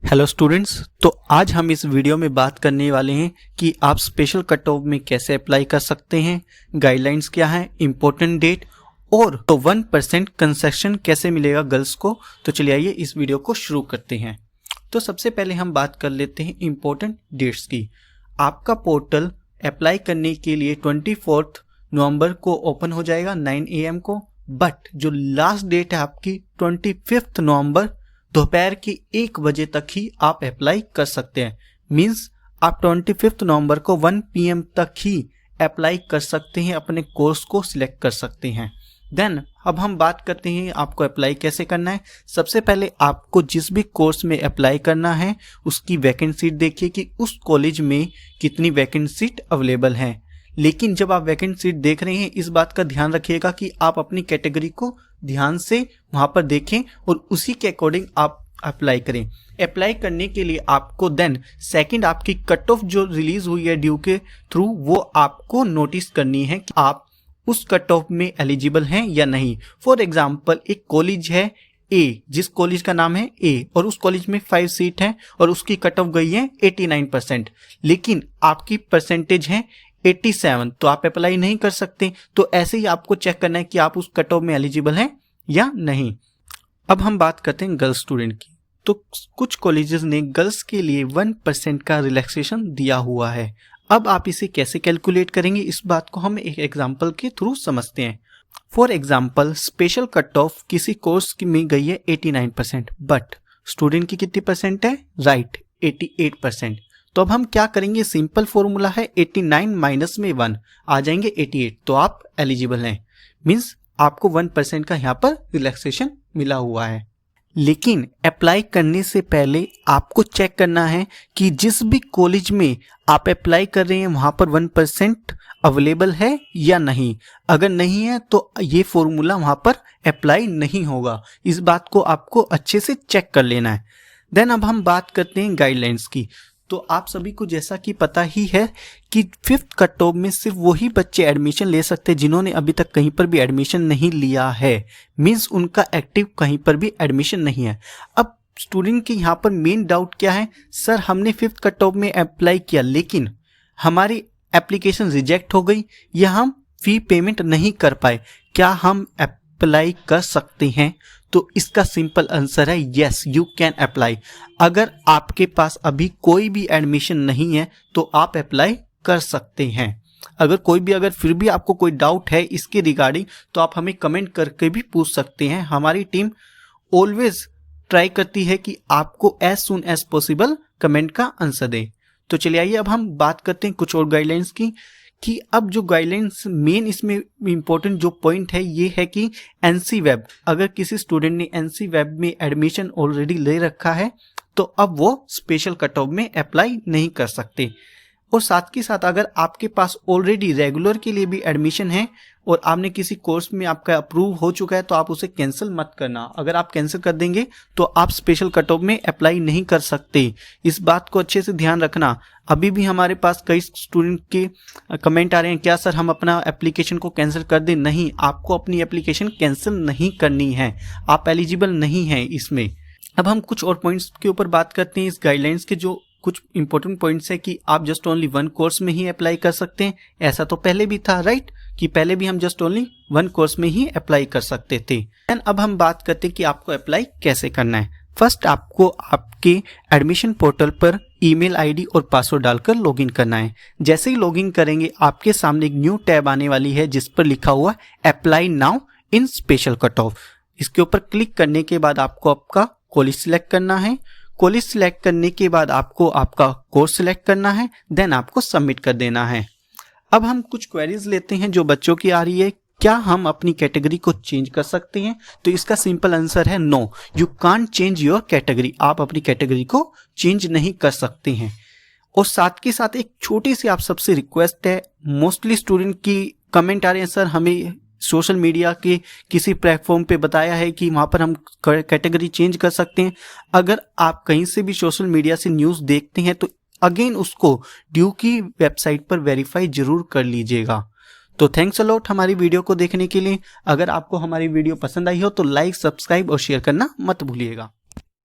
Hello students, तो आज हम इस वीडियो में बात करने वाले हैं कि आप स्पेशल कट ऑफ में कैसे अप्लाई कर सकते हैं, गाइडलाइंस क्या है, इम्पोर्टेंट डेट और तो 1% कंसेशन कैसे मिलेगा गर्ल्स को। तो चलिए आइए इस वीडियो को शुरू करते हैं। तो सबसे पहले हम बात कर लेते हैं इम्पोर्टेंट डेट्स की। आपका पोर्टल अप्लाई करने के लिए 24 नवंबर को ओपन हो जाएगा 9 AM को, बट जो लास्ट डेट है आपकी 25 नवंबर दोपहर के 1 बजे तक ही आप अप्लाई कर सकते हैं। मीन्स आप 25 नवंबर को 1 PM तक ही अप्लाई कर सकते हैं, अपने कोर्स को सिलेक्ट कर सकते हैं। देन अब हम बात करते हैं आपको अप्लाई कैसे करना है। सबसे पहले आपको जिस भी कोर्स में अप्लाई करना है उसकी वैकेंट सीट देखिए कि उस कॉलेज में कितनी वैकेंट सीट अवेलेबल है। लेकिन जब आप वैकेंट सीट देख रहे हैं इस बात का ध्यान रखिएगा कि आप अपनी कैटेगरी को ध्यान से वहां पर देखें और उसी के अकॉर्डिंग आप अप्लाई करें। अप्लाई करने के लिए आपको देन सेकंड आपकी कट ऑफ जो रिलीज हुई है ड्यू के थ्रू वो आपको नोटिस करनी है कि आप उस कट ऑफ में एलिजिबल हैं या नहीं। फॉर एग्जाम्पल एक कॉलेज है ए, जिस कॉलेज का नाम है ए और उस कॉलेज में 5 सीट है और उसकी कट ऑफ गई है 89%, लेकिन आपकी परसेंटेज है 87, तो आप अप्लाई नहीं कर सकते। तो ऐसे ही आपको चेक करना है कि आप उस कट ऑफ में एलिजिबल हैं या नहीं। अब हम बात करते हैं गर्ल्स स्टूडेंट की। तो कुछ कॉलेजेस ने गर्ल्स के लिए 1% का रिलैक्सेशन दिया हुआ है। अब आप इसे कैसे कैलकुलेट करेंगे इस बात को हम एक एग्जांपल के थ्रू समझते हैं। For example special cut off किसी कोर्स में गई है 89%, बट स्टूडेंट की कितनी परसेंट है? राइट, 88%। तो अब हम क्या करेंगे, सिंपल फॉर्मूला है 89 माइनस में 1 आ जाएंगे 88, तो आप एलिजिबल हैं। मीन्स आपको 1% का यहाँ पर रिलैक्सेशन मिला हुआ है। लेकिन अप्लाई करने से पहले आपको चेक करना है कि जिस भी कॉलेज में आप अप्लाई कर रहे हैं वहां पर 1% अवेलेबल है या नहीं। अगर नहीं है तो ये फॉर्मूला वहां पर अप्लाई नहीं होगा। इस बात को आपको अच्छे से चेक कर लेना है। देन अब हम बात करते हैं गाइडलाइंस की। तो आप सभी को जैसा कि पता ही है कि 5th कट ऑफ में सिर्फ वही बच्चे एडमिशन ले सकते हैं जिन्होंने अभी तक कहीं पर भी एडमिशन नहीं लिया है। मीन्स उनका एक्टिव कहीं पर भी एडमिशन नहीं है। अब स्टूडेंट के यहाँ पर मेन डाउट क्या है, सर हमने 5th कट ऑफ में अप्लाई किया लेकिन हमारी एप्लीकेशन रिजेक्ट हो गई या हम फी पेमेंट नहीं कर पाए, क्या हम अप्लाई कर सकते हैं? तो इसका सिंपल आंसर है यस, यू कैन अप्लाई। अगर आपके पास अभी कोई भी एडमिशन नहीं है तो आप अप्लाई कर सकते हैं। अगर फिर भी आपको कोई डाउट है इसके रिगार्डिंग तो आप हमें कमेंट करके भी पूछ सकते हैं। हमारी टीम ऑलवेज ट्राई करती है कि आपको as soon as possible comment का आंसर दें। तो चलिए आइए अब हम बात करते हैं कुछ और गाइडलाइंस की कि अब जो गाइडलाइंस मेन इसमें इंपॉर्टेंट जो पॉइंट है ये है कि एनसी वेब, अगर किसी स्टूडेंट ने एनसी वेब में एडमिशन ऑलरेडी ले रखा है तो अब वो स्पेशल कट ऑफ में अप्लाई नहीं कर सकते। और साथ के साथ अगर आपके पास ऑलरेडी रेगुलर के लिए भी एडमिशन है और आपने किसी कोर्स में आपका अप्रूव हो चुका है तो आप उसे कैंसिल मत करना। अगर आप कैंसिल कर देंगे तो आप स्पेशल कट ऑफ में अप्लाई नहीं कर सकते। इस बात को अच्छे से ध्यान रखना। अभी भी हमारे पास कई स्टूडेंट के कमेंट आ रहे हैं, क्या सर हम अपना एप्लीकेशन को कैंसिल कर दें? नहीं, आपको अपनी एप्लीकेशन कैंसिल नहीं करनी है, आप एलिजिबल नहीं हैं इसमें। अब हम कुछ और पॉइंट्स के ऊपर बात करते हैं। इस गाइडलाइंस के जो कुछ इंपॉर्टेंट पॉइंट्स है कि आप जस्ट ओनली 1 कोर्स में ही अप्लाई कर सकते हैं। ऐसा तो पहले भी था, राइट, कि पहले भी हम जस्ट ओनली 1 कोर्स में ही अप्लाई कर सकते थे। एंड अब हम बात करते हैं कि आपको अप्लाई कैसे करना है। फर्स्ट आपको आपके एडमिशन पोर्टल पर ईमेल आईडी और पासवर्ड डालकर लॉगिन करना है। जैसे ही लॉगिन करेंगे आपके सामने एक न्यू टैब आने वाली है जिस पर लिखा हुआ apply now in special cut off. इसके ऊपर क्लिक करने के बाद आपको आपका कॉलेज सिलेक्ट करना है। कॉलेज सिलेक्ट करने के बाद आपको आपका कोर्स सिलेक्ट करना है, देन आपको सबमिट कर देना है। अब हम कुछ क्वेरीज लेते हैं जो बच्चों की आ रही है, क्या हम अपनी कैटेगरी को चेंज कर सकते हैं? तो इसका सिंपल आंसर है no, you can't change your category. आप अपनी कैटेगरी को चेंज नहीं कर सकते हैं। और साथ के साथ एक छोटी सी आप सबसे रिक्वेस्ट है, मोस्टली स्टूडेंट की कमेंट आ रहे हैं, सर हमें सोशल मीडिया के किसी प्लेटफॉर्म पे बताया है कि वहाँ पर हम कैटेगरी चेंज कर सकते हैं। अगर आप कहीं से भी सोशल मीडिया से न्यूज़ देखते हैं तो अगेन उसको ड्यू की वेबसाइट पर वेरीफाई जरूर कर लीजिएगा। तो थैंक्स अ लॉट हमारी वीडियो को देखने के लिए। अगर आपको हमारी वीडियो पसंद आई हो तो लाइक, सब्सक्राइब और शेयर करना मत भूलिएगा।